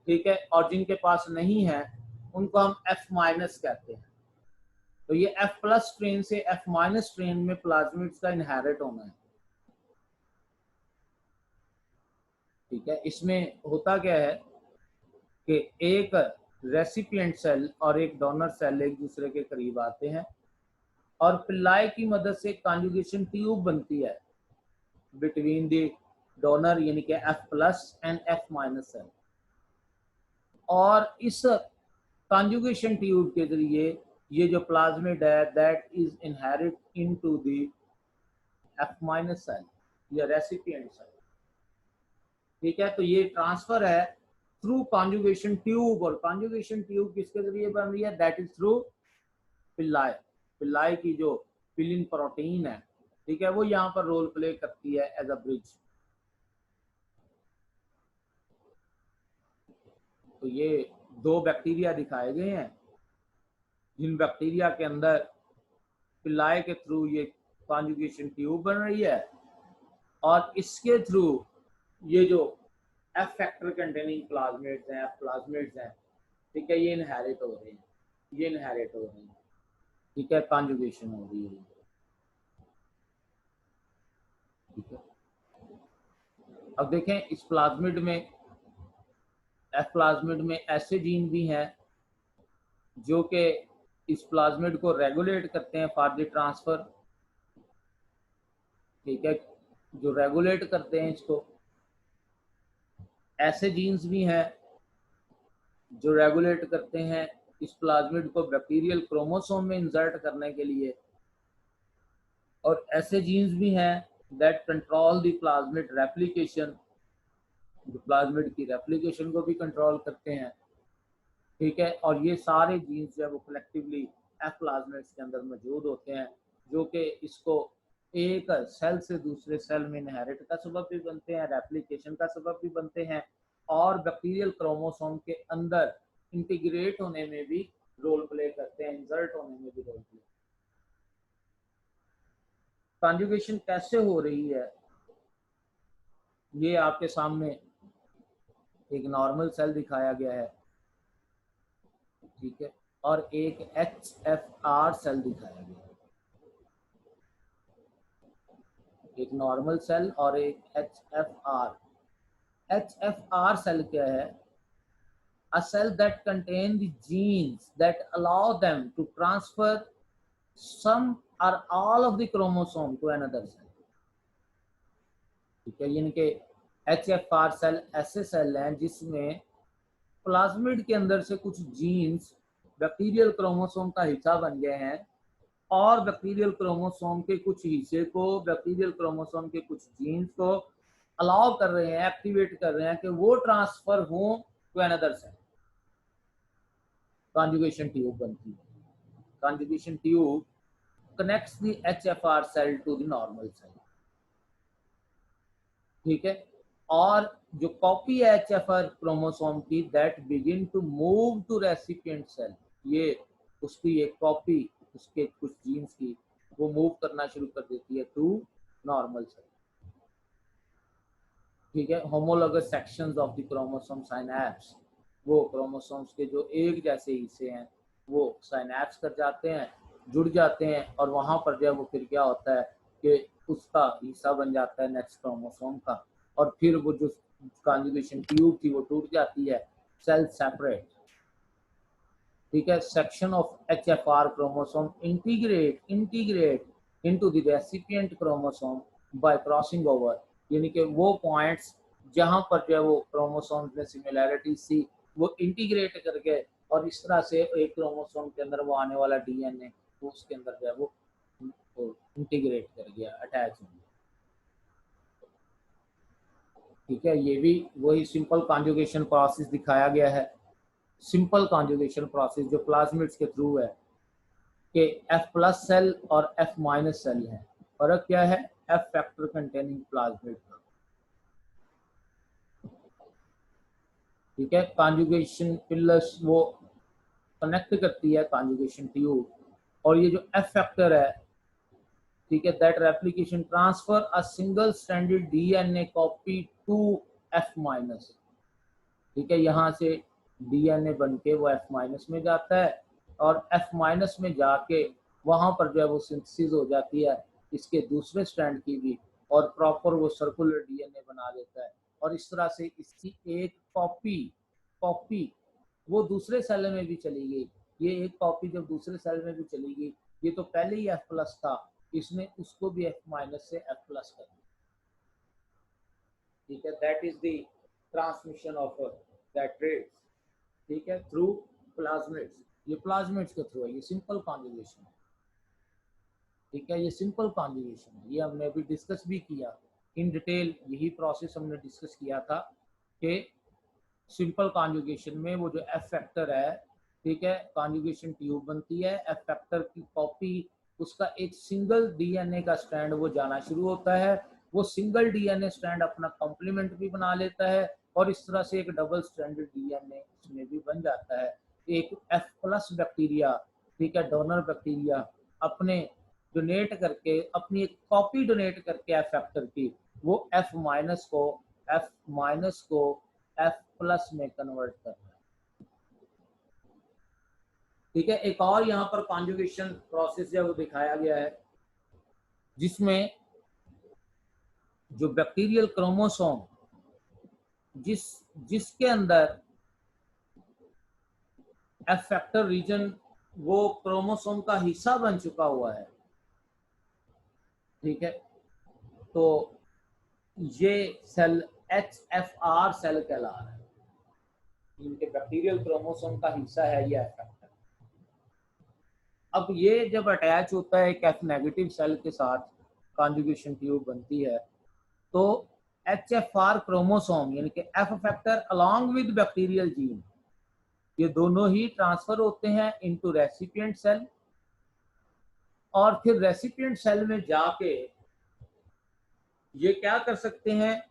ठीक है, और जिनके पास नहीं है उनको हम एफ माइनस कहते हैं। तो ये एफ प्लस स्ट्रेन से एफ माइनस स्ट्रेन में प्लाज्मिड्स का इनहेरिट होना है, ठीक है। इसमें होता क्या है कि एक रेसिपिएंट सेल और एक डोनर सेल एक दूसरे के करीब आते हैं और पिल्लाई की मदद से कॉन्जुगेशन ट्यूब बनती है बिटवीन द डोनर यानी कि F plus and F minus cell, और इस कॉन्जुगेशन ट्यूब के जरिए ये जो प्लाज्मिड है that is inherit into the F minus cell या रेसिपिएंट सेल, ठीक है। तो ये ट्रांसफर है थ्रू कॉन्जुगेशन ट्यूब, और कॉन्जुगेशन ट्यूब किसके जरिए बन रही है, that is through Pillai. Pillai की जो पिलिन प्रोटीन है, ठीक है, वो यहाँ पर रोल प्ले करती है एज अ ब्रिज। तो ये दो बैक्टीरिया दिखाए गए हैं जिन बैक्टीरिया के अंदर पिल्लाई के थ्रू ये कॉन्जुगेशन ट्यूब बन रही है, और इसके थ्रू ये जो एफ फैक्टर कंटेनिंग प्लाज्मिड्स हैं, एफ प्लाज्मिड्स हैं, ठीक है, ये इनहेरिट हो रहे हैं, ये इनहेरिट हो रहे हैं, ठीक है, कॉन्जुगेशन हो रही है, ठीक है। अब देखें इस प्लाज्मिड में, एफ प्लाज्मिड में ऐसे जीन भी हैं जो कि इस प्लाज्मिड को रेगुलेट करते हैं फॉर द ट्रांसफर, ठीक है, जो रेगुलेट करते हैं इसको। ऐसे जीन्स भी हैं जो रेगुलेट करते हैं इस प्लाज्मिड को बैक्टीरियल क्रोमोसोम में इंसर्ट करने के लिए, और ऐसे जीन्स भी हैं that control the plasmid replication, जो प्लाज्मिड की रेप्लिकेशन को भी कंट्रोल करते हैं, ठीक है। और ये सारे जीन्स जो है वो कलेक्टिवली एफ प्लाज्मिड्स के अंदर मौजूद होते हैं, जो कि इसको एक सेल से दूसरे सेल में इनहेरिट का सबब भी बनते हैं, रेप्लिकेशन का सबब भी बनते हैं, और बैक्टीरियल क्रोमोसोम के अंदर इंटीग्रेट होने में भी रोल प्ले करते हैं, इंसर्ट होने में भी रोल प्ले। कॉन्जुगेशन कैसे हो रही है, ये आपके सामने एक नॉर्मल सेल दिखाया गया है, ठीक है, और एक HFR सेल दिखाया गया है, एक नॉर्मल सेल और एक HFR। HFR सेल क्या है, a cell that contain the genes that allow them to transfer some or all of the chromosome to another cell, ठीक है। यानी कि HFR सेल ऐसे सेल हैं जिसमें प्लाज्मिड के अंदर से कुछ जीन्स बैक्टीरियल क्रोमोसोम का हिस्सा बन गए हैं, और बैक्टीरियल क्रोमोसोम के कुछ हिस्से को, बैक्टीरियल क्रोमोसोम के कुछ जीन्स को अलाउ कर रहे हैं, एक्टिवेट कर रहे हैं कि वो ट्रांसफर हो to another cell. Conjugation tube बनती है, conjugation tube connects the HFR cell to the normal cell, ठीक है। और जो कॉपी है HFR क्रोमोसोम की that begin to move to recipient cell, ये उसकी एक कॉपी उसके कुछ जीन्स की वो मूव करना शुरू कर देती है टू नॉर्मल सेल, ठीक है। Homologous sections of the chromosome synapse, वो क्रोमोसोम्स के जो एक जैसे हिस्से हैं वो साइनैप्स कर जाते हैं, जुड़ जाते हैं, और वहाँ पर जो वो फिर क्या होता है कि उसका हिस्सा बन जाता है नेक्स्ट क्रोमोसोम का, और फिर वो जो कॉन्जुगेशन ट्यूब थी वो टूट जाती है, सेल सेपरेट। ठीक है, section of HFR chromosome integrate into the recipient chromosome by crossing over, यानी कि वो पॉइंट्स जहां पर जो है वो क्रोमोसोम्स में सिमिलैरिटी सी वो इंटीग्रेट करके, और इस तरह से एक क्रोमोसोम के अंदर वो आने वाला DNA वो उसके अंदर जो है वो इंटीग्रेट कर गया, अटैच हो गया। ठीक है, ये भी वही सिंपल कॉन्जुगेशन प्रोसेस दिखाया गया है। सिंपल कॉन्जुगेशन प्रोसेस जो प्लाज्मिड्स के थ्रू है कि F+ सेल और F- सेल है। फर्क क्या है? F फैक्टर कंटेनिंग प्लाज्मिड का। ठीक है, कॉन्जुगेशन पिलर्स वो कनेक्ट करती है कॉन्जुगेशन ट्यूब, और ये जो F फैक्टर है, ठीक है, that replication transfer a single stranded DNA copy to F-। ठीक है, यहाँ से DNA बन के वो F- में जाता है, और F- में जाके वहां पर जो है वो सिंथेसिस हो जाती है इसके दूसरे स्ट्रैंड की भी, और प्रॉपर वो सर्कुलर DNA बना देता है, और इस तरह से इसकी एक कॉपी वो दूसरे सेल में भी चली गई। ये एक कॉपी जब दूसरे सेल में भी चली गई, ये तो पहले ही F+ था, इसने उसको भी F- से F+ कर दिया। ठीक है, that is the transmission of that traits. ठीक है, थ्रू प्लाज्मिड्स, ये प्लाज्मिड्स के थ्रू है, ये सिंपल कॉन्जुगेशन है। ठीक है, ये सिंपल कॉन्जुगेशन है, ये हमने अभी डिस्कस भी किया इन डिटेल, यही प्रोसेस हमने डिस्कस किया था कि सिंपल कॉन्जुगेशन में वो जो F फैक्टर है, ठीक है, कॉन्जुगेशन ट्यूब बनती है, F फैक्टर की कॉपी, उसका एक सिंगल DNA का स्ट्रैंड वो जाना शुरू होता है, वो सिंगल DNA स्ट्रैंड अपना कॉम्प्लीमेंट भी बना लेता है, और इस तरह से एक डबल स्ट्रैंडेड DNA इसमें भी बन जाता है। एक F+ बैक्टीरिया, ठीक है, डोनर बैक्टीरिया अपने डोनेट करके अपनी एक कॉपी डोनेट करके F फैक्टर की, वो F- को F+ में कन्वर्ट करना है। ठीक है, एक और यहाँ पर कॉन्जुगेशन प्रोसेस जो दिखाया गया है, जिसमें जो बैक्टीरियल क्रोमोसोम जिसके अंदर F फैक्टर रीजन वो क्रोमोसोम का हिस्सा बन चुका हुआ है, ठीक है, तो ये सेल HFR सेल कहला रहा है, इनके बैक्टीरियल क्रोमोसोम का हिस्सा है ये F फैक्टर। अब ये जब अटैच होता है एक F- सेल के साथ, कॉन्जुगेशन ट्यूब बनती है, तो HFR क्रोमोसोम यानी कि F factor along with bacterial gene, ये दोनों ही ट्रांसफर होते हैं इनटू रेसिपिएंट सेल, और फिर रेसिपिएंट सेल में जाके ये क्या कर सकते हैं,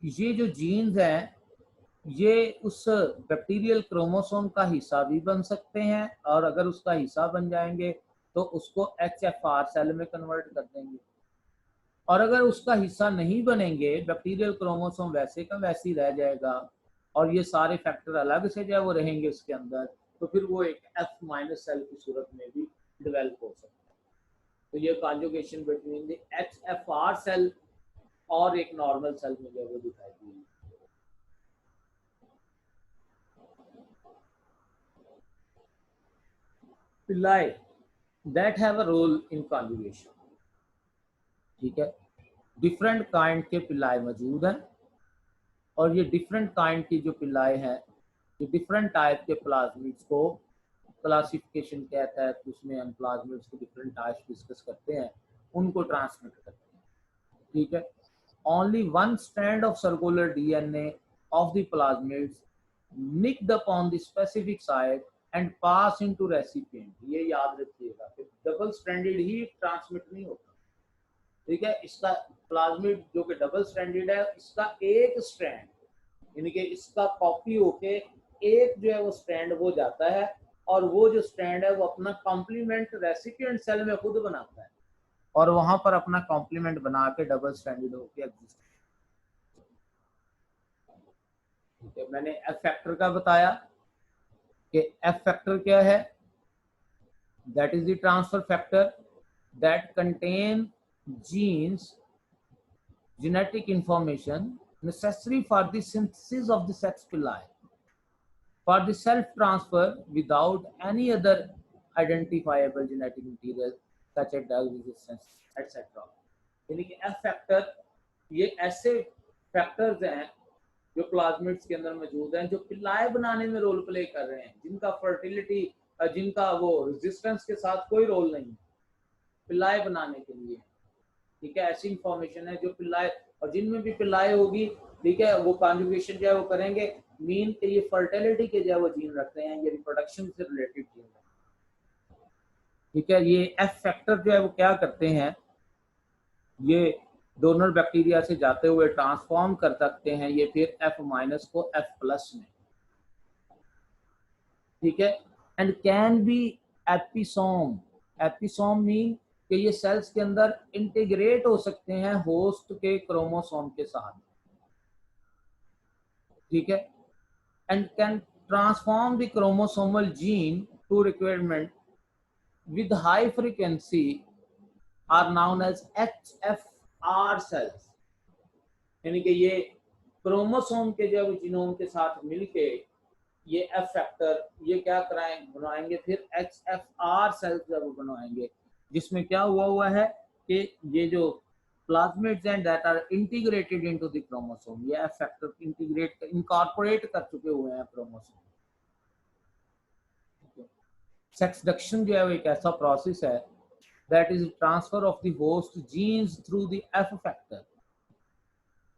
ये जो जीन्स हैं ये उस बैक्टीरियल क्रोमोसोम का हिस्सा भी बन सकते हैं, और अगर उसका हिस्सा बन जाएंगे तो उसको HFR सेल में कन्वर्ट कर देंगे, और अगर उसका हिस्सा नहीं बनेंगे, बैक्टीरियल क्रोमोसोम वैसे का वैसे ही रह जाएगा, और ये सारे फैक्टर अलग से जो है वो रहेंगे उसके अंदर, तो फिर वो एक F- सेल की सूरत में भी डेवलप हो सकता है। तो ये conjugation between the HFR cell और एक नॉर्मल सेल में जो है वो दिखाई दी। Pillai that have a role in conjugation। ठीक है, डिफरेंट काइंड के पिल्लाई मौजूद हैं, और ये डिफरेंट काइंड की जो पिल्लाई हैं, ये डिफरेंट टाइप के प्लाज्मिड्स को क्लासिफिकेशन के तहत उसमें हम प्लाज्मिड्स के डिफरेंट टाइप्स डिस्कस करते हैं, उनको ट्रांसमिट करते हैं। ठीक है, only one strand of circular DNA of the plasmids nicked upon the specific site and pass into recipient। ये याद रखिएगा कि डबल स्ट्रैंडेड ही ट्रांसमिट नहीं होता। ठीक है, इसका प्लाज्मिड जो कि डबल स्ट्रैंडेड है, इसका एक स्ट्रैंड यानी कि इसका कॉपी होके एक जो है वो स्ट्रैंड वो जाता है, और वो जो स्ट्रैंड है वो अपना कॉम्प्लीमेंट रेसिपिएंट सेल में खुद बनाता है, और वहां पर अपना कॉम्प्लीमेंट बना के डबल स्ट्रैंडेड होके एग्जिस्ट। ठीक है, मैंने एफ फैक्टर का बताया कि एफ फैक्टर क्या है, that is the transfer factor that contain genes, genetic information necessary for the synthesis of the sex pili, for the self transfer without any other identifiable genetic material such as drug resistance etc. यानी कि F factor ये ऐसे factors हैं जो plasmids के अंदर मौजूद हैं जो पिलाए बनाने में रोल प्ले कर रहे हैं, जिनका फर्टिलिटी, जिनका वो रेजिस्टेंस के साथ कोई रोल नहीं, पिलाए बनाने के लिए, ठीक है। ऐसी इंफॉर्मेशन है जो पिलाए, और जिनमें भी पिलाए होगी, ठीक है, वो कॉन्जुगेशन जो है वो करेंगे, मीन के ये फर्टिलिटी के जो है वो जीन रखते हैं, ये रिप्रोडक्शन से रिलेटेड जीन रखते हैं, ठीक है। ये एफ फैक्टर जो है वो क्या करते हैं, ये डोनर बैक्टीरिया से जाते हुए ट्रांसफॉर्म कर सकते हैं ये फिर एफ माइनस को एफ प्लस में, ठीक है। And can be episome, episome mean कि ये सेल्स के अंदर इंटीग्रेट हो सकते हैं होस्ट के क्रोमोसोम के साथ, ठीक है। And can transform the chromosomal gene to requirement with high frequency are known as HFR cells, यानी कि ये क्रोमोसोम के जो जीनोम के साथ मिलके ये एफ फैक्टर ये क्या बनाएंगे फिर HFR सेल्स जब बनाएंगे, जिसमें क्या हुआ है कि ये जो प्लाज्मिड्स हैं that are integrated into the chromosome, ये एफ फैक्टर इंटीग्रेट इनकॉर्पोरेट कर चुके हुए हैं क्रोमोसोम। सेक्सडक्शन जो है वो एक ऐसा प्रोसेस है that is transfer of the host genes through the F factor,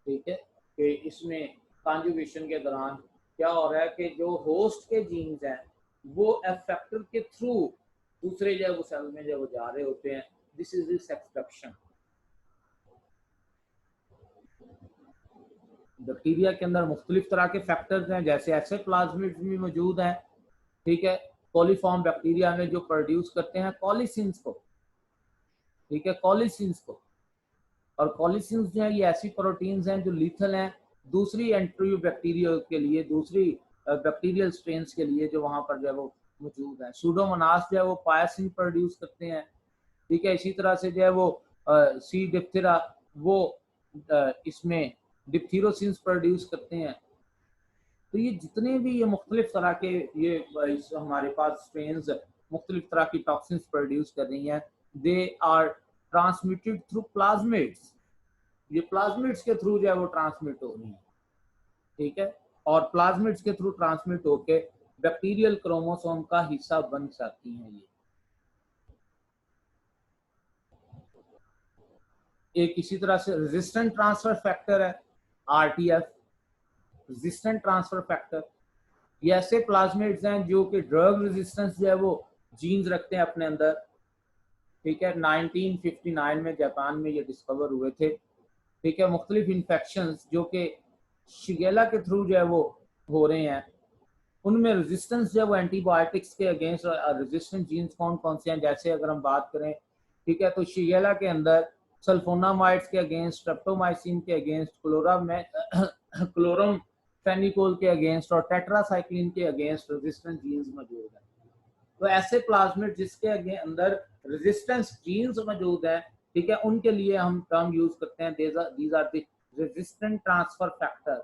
ठीक है। कि इसमें कॉन्जुगेशन के दौरान क्या हो रहा है कि जो होस्ट के जीन्स हैं वो एफ फैक्टर के थ्रू दूसरे जो वो सेल में जो वो जा रहे होते हैं, दिस इज द सेक्सडक्शन। बैक्टीरिया के अंदर मुख्तलिफ तरह के फैक्टर्स हैं, जैसे ऐसे प्लाज्मिड्स भी मौजूद हैं, ठीक है। कोलीफॉर्म बैक्टीरिया में जो प्रोड्यूस करते हैं कॉलिसिन्स को, ठीक है, कॉलिसिन्स को, और कॉलिसिन्स जो है ये ऐसी प्रोटीन्स हैं जो लीथल हैं दूसरी एंट्री बैक्टीरिया के लिए, दूसरी बैक्टीरियल स्ट्रेन्स के लिए जो वहां पर जो है वो मौजूद है। सूडोमोनास जो है वो पायासिन प्रोड्यूस करते हैं, ठीक है। इसी तरह से जो है वो सी डिप्थेरा वो इसमें डिप्थीरोसिन्स प्रोड्यूस करते हैं। तो ये जितने भी ये मुख्तलिफ तरह के ये हमारे पास स्ट्रेन्स मुख्तलिफ तरह की टॉक्सिन्स प्रोड्यूस कर रही हैं, they are transmitted through plasmids, ये प्लाज्मिड्स के थ्रू जो है वो ट्रांसमिट हो रही है, ठीक है। और प्लाज्मिड्स के थ्रू ट्रांसमिट होके बैक्टीरियल क्रोमोसोम का हिस्सा बन सकती हैं। ये एक इसी तरह से रेजिस्टेंट ट्रांसफर फैक्टर है RTF, रेजिस्टेंट ट्रांसफर फैक्टर। ये ऐसे प्लाज्मिड्स हैं जो कि ड्रग रेजिस्टेंस जो है वो जीन्स रखते हैं अपने अंदर, ठीक है। 1959 में जापान में ये डिस्कवर हुए थे, ठीक है। मुख्तलिफ इन्फेक्शंस जो कि शिगेला के थ्रू जो है वो हो रहे हैं, उनमें रेजिस्टेंस जो है वो एंटीबायोटिक्स के अगेंस्ट रेजिस्टेंट जीन्स कौन कौन से हैं, जैसे अगर हम बात करें, ठीक है, तो शिगेला के अंदर सल्फोनामाइड्स के अगेंस्ट, स्ट्रेप्टोमाइसिन के अगेंस्ट, क्लोरम फेनिकोल के अगेंस्ट और टेट्रासाइक्लिन के अगेंस्ट रेजिस्टेंट जीन्स मौजूद है। तो ऐसे प्लाज्मिड जिसके अंदर रेजिस्टेंस जीन्स मौजूद है, ठीक है, उनके लिए हम टर्म यूज करते हैं these are the resistant transfer factors,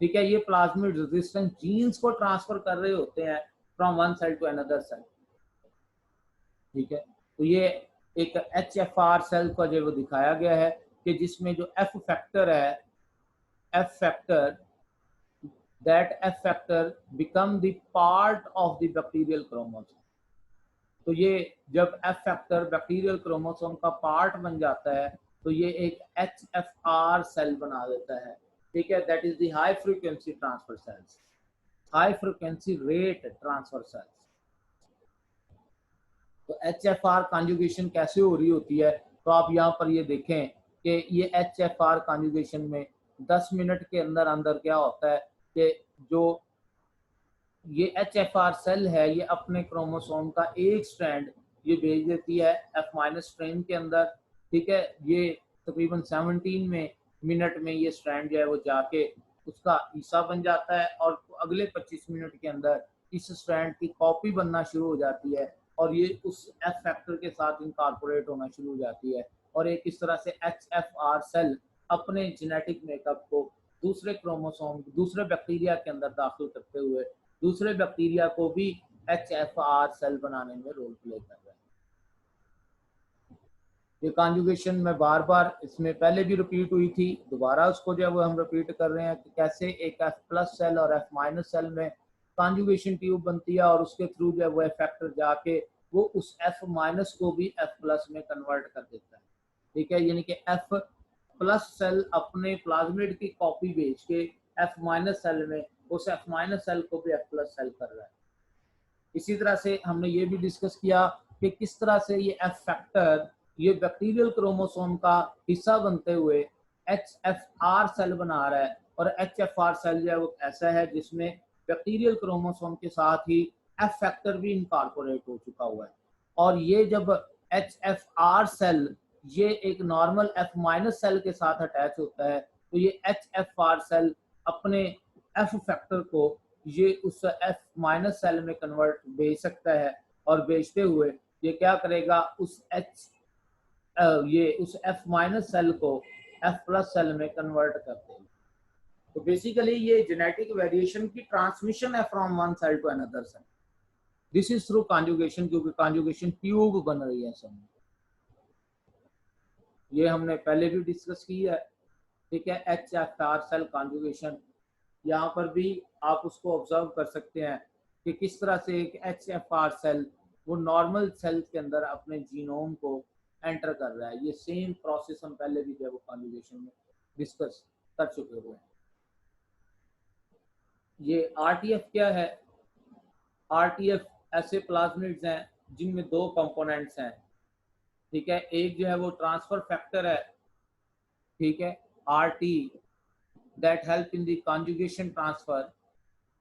ठीक है। ये प्लाज्मिड रेजिस्टेंस जीन्स को ट्रांसफर कर रहे होते हैं from one cell to another cell, ठीक है। तो ये एक HFR सेल का जो दिखाया गया है कि जिसमें जो एफ फैक्टर है, F factor, that F factor become the part of the bacterial chromosome। तो ये जब F factor बैक्टीरियल क्रोमोसोम का पार्ट बन जाता है तो ये एक HFR सेल बना देता है, ठीक है। That is the high frequency transfer cells, high frequency rate transfer cells. तो HFR कॉन्जुगेशन कैसे हो रही होती है, तो आप यहाँ पर ये देखें कि ये HFR कॉन्जुगेशन में 10 मिनट के अंदर अंदर क्या होता है कि जो ये HFR सेल है ये अपने क्रोमोसोम का एक स्ट्रैंड ये भेज देती है F- स्ट्रैंड के अंदर, ठीक है। ये तकरीबन 17 मिनट में ये स्ट्रैंड जो है वो जाके उसका हिस्सा बन जाता है और अगले 25 मिनट के अंदर इस स्ट्रैंड की कॉपी बनना शुरू हो जाती है और ये उस एफ फैक्टर के साथ इनकॉर्पोरेट होना शुरू हो जाती है और एक इस तरह से HFR सेल अपने जेनेटिक मेकअप को दूसरे क्रोमोसोम दूसरे बैक्टीरिया के अंदर दाखिल करते हुए दूसरे बैक्टीरिया को भी HFR सेल बनाने में रोल प्ले कर रहा है। ये कॉन्जुगेशन में बार बार इसमें पहले भी रिपीट हुई थी, दोबारा उसको जो है वो हम रिपीट कर रहे हैं कि कैसे एक F+ सेल और F- सेल में कॉन्जुगेशन ट्यूब बनती है और उसके थ्रू जो है वो फैक्टर जाके वो उस F- को भी F+ में कन्वर्ट कर देता है। ठीक है, यानी कि F+ सेल अपने प्लाज्मिड की कॉपी भेज के F- सेल में उस F- सेल को भी F+ सेल कर रहा है। इसी तरह से हमने ये भी डिस्कस किया कि किस तरह से ये F फैक्टर ये बैक्टीरियल क्रोमोसोम का हिस्सा बनते हुए HFR सेल बना रहा है, और HFR सेल जो है वो ऐसा है जिसमें बैक्टीरियल क्रोमोसोम के साथ ही F फैक्टर भी इनकॉर्पोरेट हो चुका हुआ है। और ये जब HFR सेल ये एक नॉर्मल F- सेल के साथ अटैच होता है तो ये HFR सेल अपने F फैक्टर को ये उस F- सेल में कन्वर्ट भेज सकता है, और भेजते हुए ये क्या करेगा उस F- सेल को F+ सेल में कन्वर्ट कर देगा। तो बेसिकली ये जेनेटिक वेरिएशन की ट्रांसमिशन है from one cell to another cell. This is through conjugation, क्योंकि कॉन्जुगेशन ट्यूब बन रही है सब। ये हमने पहले भी डिस्कस की है। ठीक है, HFR सेल कॉन्जुगेशन, यहाँ पर भी आप उसको ऑब्जर्व कर सकते हैं कि किस तरह से एक HFR सेल वो नॉर्मल सेल के अंदर अपने जीनोम को एंटर कर रहा है। ये सेम प्रोसेस हम पहले भी जब कॉन्जुगेशन में डिस्कस कर चुके हुए हैं। ये RTF क्या है? RTF ऐसे प्लाज्मिड्स हैं जिनमें दो कंपोनेंट्स हैं। ठीक है, एक जो है वो ट्रांसफर फैक्टर है, ठीक है, RT that help in the conjugation transfer,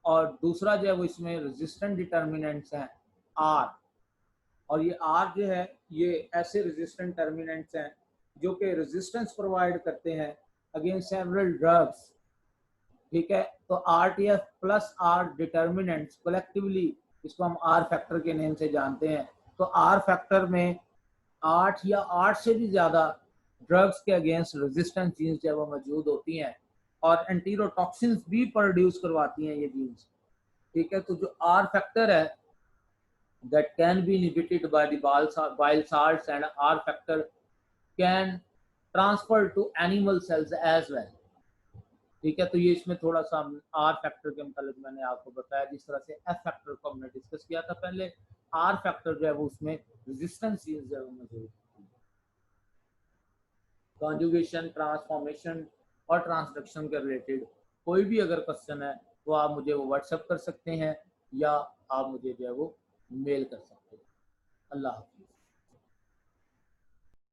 और दूसरा जो है वो इसमें रेजिस्टेंट डिटर्मिनेंट्स हैं R। और ये R जो है ये ऐसे रेजिस्टेंट टर्मिनेंट्स हैं जो कि रेजिस्टेंस प्रोवाइड करते हैं अगेंस्ट सेवरल ड्रग्स। ठीक है, तो RTF plus R determinants collectively इसको हम R फैक्टर के नेम से जानते हैं। तो R फैक्टर में 8 या 8 से भी ज्यादा ड्रग्स के अगेंस्ट रेजिस्टेंस जीन्स जो है वो मौजूद होती हैं, और एंटीरोटॉक्सिन्स भी प्रोड्यूस करवाती हैं ये जीन्स। ठीक है, तो जो R फैक्टर है that can be inhibited by the bile salts, and R factor can transfer to animal cells as well। ठीक है, तो ये इसमें थोड़ा सा R फैक्टर के मतलब मैंने आपको बताया, जिस तरह से F फैक्टर को हमने डिस्कस किया था पहले, R फैक्टर जो है वो उसमें रेजिस्टेंस जीन्स जो है वो मौजूद। कॉन्जुगेशन, ट्रांसफॉर्मेशन और ट्रांसडक्शन के रिलेटेड कोई भी अगर क्वेश्चन है तो आप मुझे वो व्हाट्सएप कर सकते हैं या आप मुझे जो है वो मेल कर सकते हैं। अल्लाह हाफ़िज़।